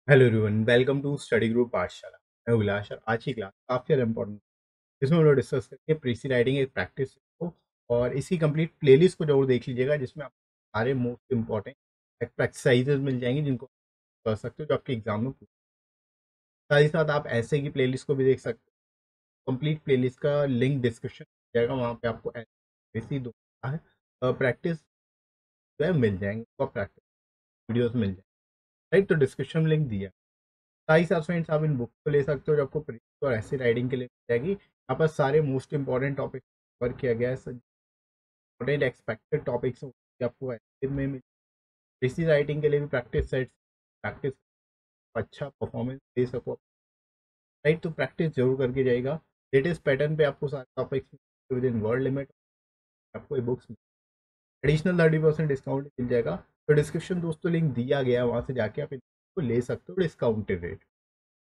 Hello everyone, welcome to study group Pathshala. मैं उल्लास और आज की क्लास काफ़ी ज़्यादा इंपॉर्टेंट। इसमें हम लोग डिस्कस करेंगे प्रीसी राइटिंग एक प्रैक्टिस को, और इसी कंप्लीट प्लेलिस्ट को जरूर देख लीजिएगा, जिसमें आप सारे मोस्ट इंपॉर्टेंट एक्सरसाइजेज मिल जाएंगी जिनको कर सकते हो जो आपके एग्जाम में साथ ही साथ आप ऐसे की प्लेलिस्ट को भी देख सकते हो। कंप्लीट प्लेलिस्ट का लिंक डिस्क्रिप्शन जाएगा, वहाँ पे आपको ऐसी दो है प्रैक्टिस जो है मिल जाएंगे, तो प्रैक्टिस वीडियोस मिल जाएंगे। राइट, तो डिस्क्रिप्शन में लिंक दिया। साथ ही साथ फ्रेंड्स आप इन बुक को ले सकते हो जो आपको प्री और ऐसी राइटिंग के लिए मिल जाएगी। यहाँ पर सारे मोस्ट इंपॉर्टेंट टॉपिक कवर किया गया है। इंपॉर्टेंट एक्सपेक्टेड टॉपिक्स आपको ऐसे में मिल। प्रीसी राइटिंग के लिए भी प्रैक्टिस सेट्स, प्रैक्टिस अच्छा परफॉर्मेंस दे सको। राइट, तो प्रैक्टिस जरूर करके जाएगा। लेटेस्ट पैटर्न पे आपको सारे topics with in word limit आपको ये बुक्स एडिशनल 30% डिस्काउंट मिल जाएगा। तो डिस्क्रिप्शन दोस्तों लिंक दिया गया है, वहाँ से जाके आप इनको ले सकते हो डिस्काउंटेड रेट।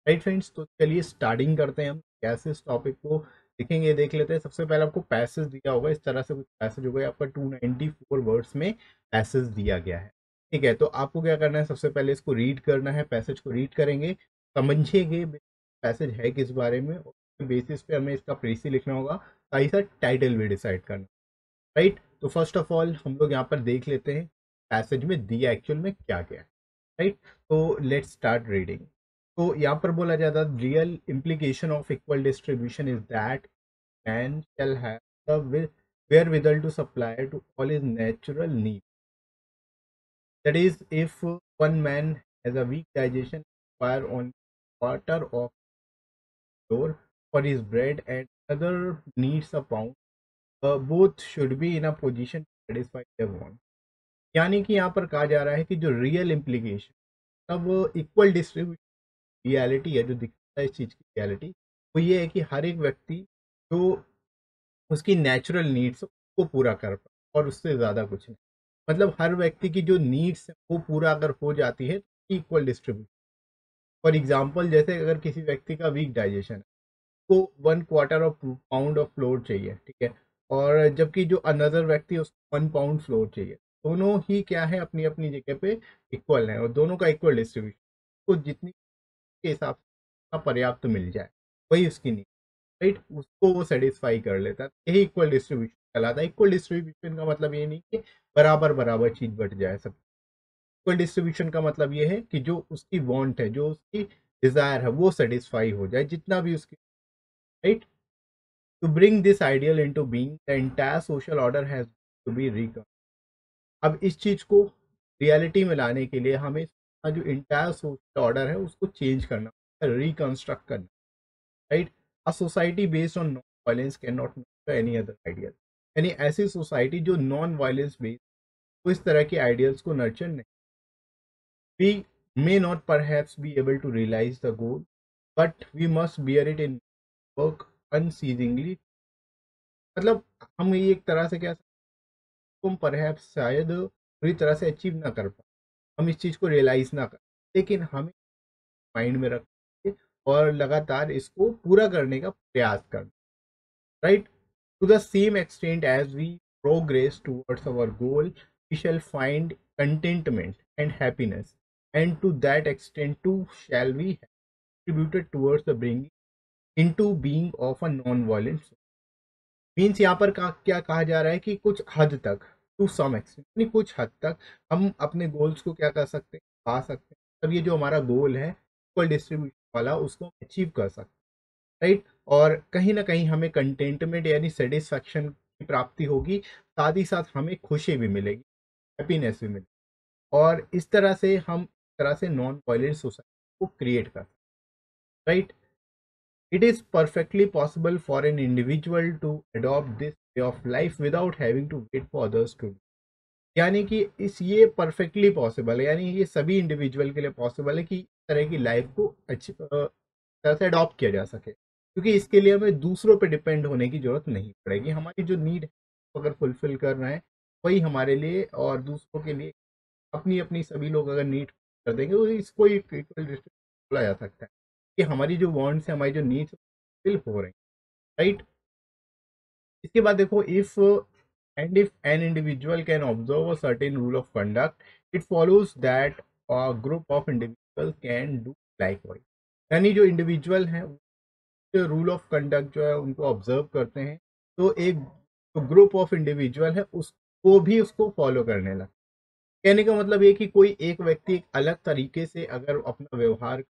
राइट फ्रेंड्स, तो चलिए स्टार्टिंग करते हैं। हम कैसे इस टॉपिक को देखेंगे देख लेते हैं। सबसे पहले आपको पैसेज दिया होगा, इस तरह से कुछ पैसेज होगा। आपका 294 वर्ड्स में पैसेज दिया गया है। ठीक है, तो आपको क्या करना है, सबसे पहले इसको रीड करना है। पैसेज को रीड करेंगे, समझिएगा पैसेज है किस बारे में, और बेसिस पे हमें इसका प्रीसी लिखना होगा। साथ ही साथ टाइटल भी डिसाइड करना। राइट, तो फर्स्ट ऑफ ऑल हम लोग यहाँ पर देख लेते हैं पैसेज में दिया एक्चुअल में क्या क्या है। राइट, तो लेट्स स्टार्ट रीडिंग। तो यहाँ पर बोला जाता है real implication of equal distribution is that man shall have the wherewithal to supply to all his natural needs. That is, if one man has a weak digestion, require only quarter of flour for his bread, and other needs a pound, both should be in a position to satisfy their want. यानी कि यहाँ पर कहा जा रहा है कि जो रियल इम्प्लीकेशन, तब इक्वल डिस्ट्रीब्यूशन रियलिटी है, जो दिखता है इस चीज़ की रियलिटी, वो ये है कि हर एक व्यक्ति जो उसकी नेचुरल नीड्स को पूरा कर पाए, और उससे ज़्यादा कुछ नहीं। मतलब हर व्यक्ति की जो नीड्स है वो पूरा अगर हो जाती है तो इक्वल डिस्ट्रीब्यूशन। फॉर एग्जाम्पल, जैसे अगर किसी व्यक्ति का वीक डाइजेशन है, तो 1/4 पाउंड ऑफ फ्लोर चाहिए, ठीक है, और जबकि जो अनदर व्यक्ति है उसको 1 पाउंड फ्लोर चाहिए। दोनों ही क्या है, अपनी अपनी जगह पे इक्वल है, और दोनों का इक्वल डिस्ट्रीब्यूशन, तो जितनी के हिसाब से पर्याप्त मिल जाए वही उसकी नीड। राइट, उसको वो सेटिस्फाई कर लेता है। यही इक्वल डिस्ट्रीब्यूशन कहलाता है। इक्वल डिस्ट्रीब्यूशन का मतलब ये नहीं कि बराबर बराबर चीज बट जाए सब। इक्वल डिस्ट्रीब्यूशन का मतलब ये है कि जो उसकी वांट है, जो उसकी डिजायर है, वो सेटिस्फाई हो जाए जितना भी उसकी। Right, to bring this ideal into being the entire social order has to be reckon. अब इस चीज को रियलिटी में लाने के लिए हमें जो इंटायर सोशल ऑर्डर है उसको चेंज करना, रिकंस्ट्रक्ट करना। Right, a society based on non violence can not any other ideal. यानी ऐसी सोसाइटी जो नॉन वायलेंस बेस्ड, वो इस तरह के आइडियल्स को नर्चर नहीं। We may not perhaps be able to realise the goal, but we must bear it in work unceasingly. मतलब हम ये एक तरह से क्या, तुम परहैप्स शायद पूरी तरह से अचीव ना कर पाए, हम इस चीज़ को रियलाइज ना कर, लेकिन हमें माइंड में रख और लगातार इसको पूरा करने का प्रयास करना। Right, to the same extent as we progress towards our goal, we shall find contentment and happiness, and to that extent too shall we have contributed towards the bringing into being of a non-violent society. Means यहाँ पर क्या कहा जा रहा है कि कुछ हद तक, टू सम एक्सटेंट, यानी कुछ हद तक हम अपने गोल्स को क्या कर सकते हैं, पा सकते हैं। तब ये जो हमारा गोल है इक्वल डिस्ट्रीब्यूशन वाला, उसको अचीव कर सकते हैं। राइट, और कहीं ना कहीं हमें कंटेंटमेंट यानी सेटिस्फैक्शन की प्राप्ति होगी। साथ ही साथ हमें खुशी भी मिलेगी, हैप्पीनेस भी मिलेगी, और इस तरह से हम इस तरह से नॉन वायलेंट सोसाइटी को क्रिएट कर सकते हैं। Right, it is perfectly possible for an individual to adopt this way of life without having to wait for others to do. यानी कि इस ये परफेक्टली पॉसिबल है, यानी ये सभी इंडिविजुअल के लिए पॉसिबल है कि इस तरह की लाइफ को अच्छी तरह से अडॉप्ट किया जा सके, क्योंकि इसके लिए हमें दूसरों पे डिपेंड होने की जरूरत नहीं पड़ेगी। हमारी जो नीड है अगर फुलफिल कर रहे हैं वही हमारे लिए, और दूसरों के लिए अपनी अपनी सभी लोग अगर नीड कर देंगे तो इसको इक्वल बोला जा सकता है कि हमारी जो वांट्स है, हमारी जो नीड्स फुलफिल हो रही हैं। राइट, इसके बाद देखो, if an individual can observe a certain rule of conduct, it follows that a group of individuals can do likewise. यानी जो इंडिविजुअल हैं जो रूल ऑफ कंडक्ट जो है उनको ऑब्जर्व करते हैं, तो एक जो ग्रुप ऑफ इंडिविजुअल है उसको भी उसको फॉलो करने लगता है। कहने का मतलब ये कि कोई एक व्यक्ति एक अलग तरीके से अगर अपना व्यवहार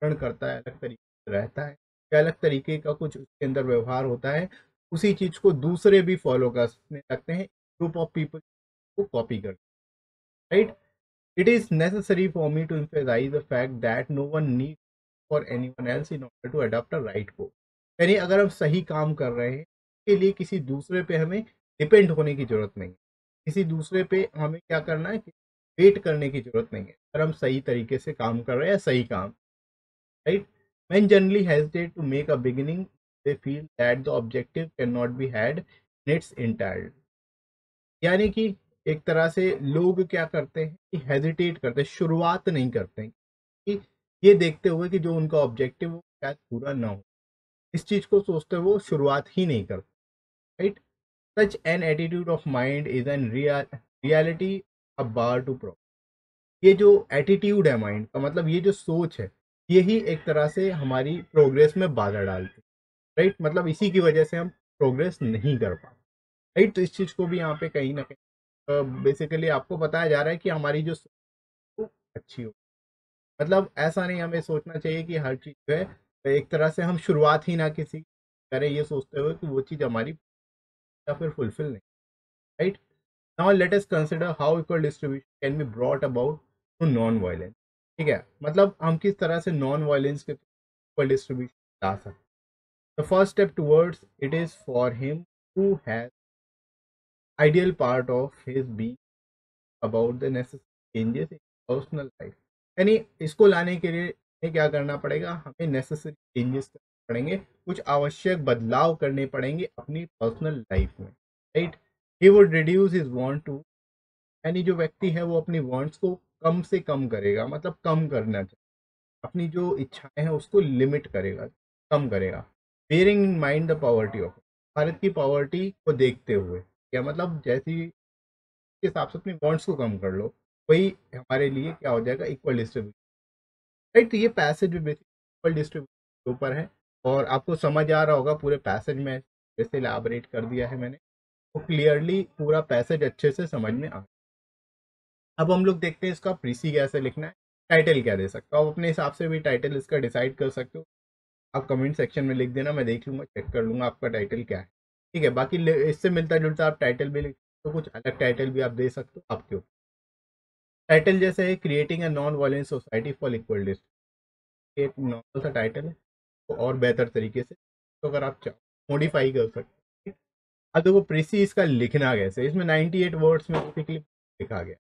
करता है, अलग तरीके से रहता है, या अलग तरीके का कुछ उसके अंदर व्यवहार होता है, उसी चीज को दूसरे भी फॉलो करने लगते हैं, ग्रुप ऑफ पीपल को कॉपी करते हैं, right. It is necessary for me to emphasize the fact that no one need for anyone else in order to adopt a right course. यानी अगर हम सही काम कर रहे हैं, इसके लिए किसी दूसरे पे हमें डिपेंड होने की जरूरत नहीं है, किसी दूसरे पे हमें क्या करना है, वेट करने की जरूरत नहीं है, अगर हम सही तरीके से काम कर रहे हैं, सही काम, right? Men generally hesitate to make a beginning. They feel that the objective cannot be had in its entirety. यानी कि एक तरह से लोग क्या करते हैं कि हेजिटेट करते हैं, शुरुआत नहीं करते हैं, कि ये देखते हुए कि जो उनका ऑब्जेक्टिव वो शायद पूरा ना हो, इस चीज को सोचते हुए वो शुरुआत ही नहीं करते, right. Such an attitude of mind is an reality a bar to problem. ये जो एटीट्यूड है माइंड का, मतलब ये जो सोच है, यही एक तरह से हमारी प्रोग्रेस में बाधा डालती है, राइट। मतलब इसी की वजह से हम प्रोग्रेस नहीं कर पाते, राइट। तो इस चीज को भी यहाँ पे कहीं ना कहीं बेसिकली आपको बताया जा रहा है कि हमारी जो सोच है, वो अच्छी हो। मतलब ऐसा नहीं हमें सोचना चाहिए कि हर चीज जो है एक तरह से हम शुरुआत ही ना किसी करें, ये सोचते हुए कि वो चीज हमारी या फिर फुलफिल नहीं, right. Now let us consider how equal distribution can be brought about through non violence. ठीक है, मतलब हम किस तरह से नॉन वायलेंस के इक्वल डिस्ट्रीब्यूशन ला सकते हैं। The first step towards it is for him who has ideal part of his being about the necessary changes in personal life। यानी इसको लाने के लिए हमें क्या करना पड़ेगा, हमें नेसेसरी चेंजेस करने पड़ेंगे, कुछ आवश्यक बदलाव करने पड़ेंगे अपनी पर्सनल लाइफ में, right. He would reduce his want to, यानी जो व्यक्ति है वो अपनी वांट्स को कम से कम करेगा, मतलब कम करना चाहिए, अपनी जो इच्छाएं हैं उसको लिमिट करेगा, कम करेगा। Bearing in mind the poverty of, Bharat की पॉवर्टी को देखते हुए, क्या मतलब जैसी के हिसाब से अपनी वांट्स को कम कर लो, वही हमारे लिए क्या हो जाएगा, इक्वल डिस्ट्रीब्यूशन, राइट। तो ये पैसेज भी बेसिक इक्वल डिस्ट्रीब्यूशन के ऊपर है, और आपको समझ आ रहा होगा पूरे पैसेज में जैसे इलाबरेट कर दिया है मैंने, तो क्लियरली पूरा पैसेज अच्छे से समझ में आ। अब हम लोग देखते हैं इसका प्रीसी कैसे लिखना है, टाइटल क्या दे सकता हो, आप अपने हिसाब से भी टाइटल इसका डिसाइड कर सकते हो। आप कमेंट सेक्शन में लिख देना, मैं देख लूंगा, चेक कर लूंगा आपका टाइटल क्या है, ठीक है। बाकी इससे मिलता जुलता आप टाइटल भी लिख, तो कुछ अलग टाइटल भी आप दे सकते हो आपके ऊपर। टाइटल जैसे है creating a non violent society for equal distribution, एक नॉर्मल सा टाइटल है, तो और बेहतर तरीके से तो अगर आप चाहो मॉडिफाई कर सकते हैं। अब देखो प्रीसी इसका लिखना कैसे, इसमें 98 वर्ड्स में बेसिकली लिखा गया।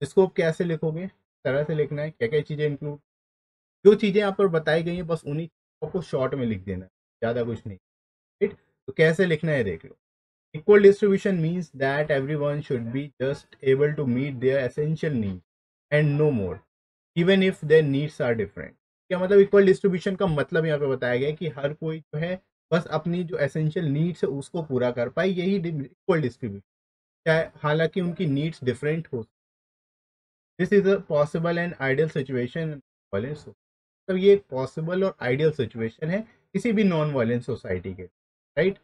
इसको आप कैसे लिखोगे, इस तरह से लिखना है, क्या क्या चीज़ें इंक्लूड, जो चीज़ें यहाँ पर बताई गई हैं बस उन्हीं चीज़ों को शॉर्ट में लिख देना है, ज़्यादा कुछ नहीं, राइट। तो कैसे लिखना है देख लो। Equal distribution means that everyone should be just able to meet their essential need and no more, even if their needs are different. क्या मतलब इक्वल डिस्ट्रीब्यूशन का मतलब यहाँ पे बताया गया है कि हर कोई जो है बस अपनी जो एसेंशियल नीड्स है उसको पूरा कर पाए, यही इक्वल डिस्ट्रीब्यूशन, चाहे हालांकि उनकी नीड्स डिफरेंट हो। This is a possible and ideal situation violence, मतलब ये एक पॉसिबल और आइडियल सिचुएशन है किसी भी नॉन वायलेंस सोसाइटी के, right.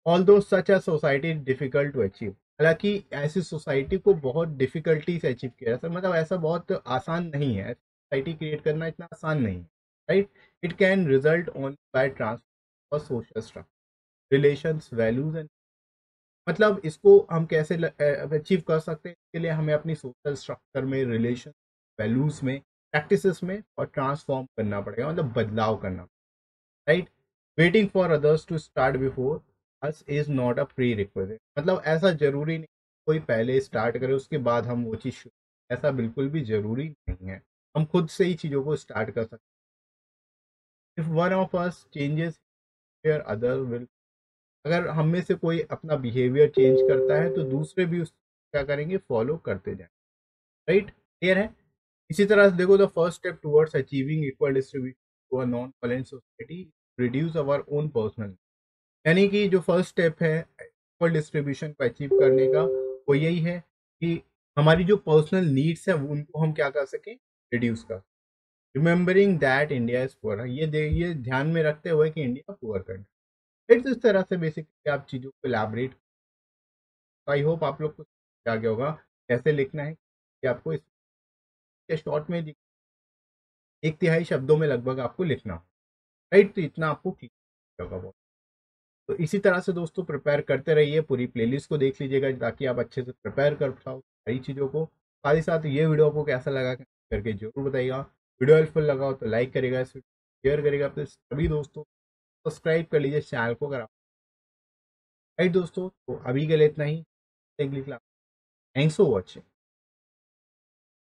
Although such a society is difficult to achieve, हालांकि ऐसी सोसाइटी को बहुत डिफिकल्टी से अचीव किया जा सकता, मतलब ऐसा बहुत आसान नहीं है, सोसाइटी क्रिएट करना इतना आसान नहीं है, right. It can result only by transfer social structure relations values and, मतलब इसको हम कैसे अचीव कर सकते हैं, इसके लिए हमें अपनी सोशल स्ट्रक्चर में, रिलेशन, वैल्यूज में, प्रैक्टिसेस में और ट्रांसफॉर्म करना पड़ेगा, मतलब बदलाव करना, right. Waiting for others to start before us is not a prerequisite, मतलब ऐसा जरूरी नहीं कोई पहले स्टार्ट करे उसके बाद हम वो चीज़ शुरू, ऐसा बिल्कुल भी जरूरी नहीं है, हम खुद से ही चीज़ों को स्टार्ट कर सकते हैं। If one of us changes other will, अगर हम में से कोई अपना बिहेवियर चेंज करता है तो दूसरे भी उस क्या करेंगे, फॉलो करते जाएं, राइट। क्लियर है। इसी तरह से देखो the first step towards achieving equal distribution to a non violent society reduce our own personal, यानी कि जो फर्स्ट स्टेप है इक्वल डिस्ट्रीब्यूशन को अचीव करने का, वो यही है कि हमारी जो पर्सनल नीड्स है उनको हम क्या कर सकें, रिड्यूस कर, remembering that India is poor, ये ध्यान में रखते हुए कि इंडिया पुअर कंट्री। इट्स इस तरह से बेसिकली आप चीज़ों को इलाबरेट। आई होप आप लोग को आ गया होगा कैसे लिखना है, कि आपको इस शॉर्ट में एक तिहाई शब्दों में लगभग आपको लिखना, राइट। तो इतना आपको ठीक होगा। तो इसी तरह से दोस्तों प्रिपेयर करते रहिए, पूरी प्लेलिस्ट को देख लीजिएगा ताकि आप अच्छे से प्रिपेयर कर पाओ सारी चीज़ों को। साथ ही साथ ये वीडियो आपको कैसा लगा करके जरूर बताइएगा। वीडियो हेल्पफुल लगा हो तो लाइक करेगा, शेयर करेगा अपने सभी दोस्तों, सब्सक्राइब कर लीजिए चैनल को अगर आप। राइट दोस्तों, तो अभी के लिए इतना ही। Thanks for watching.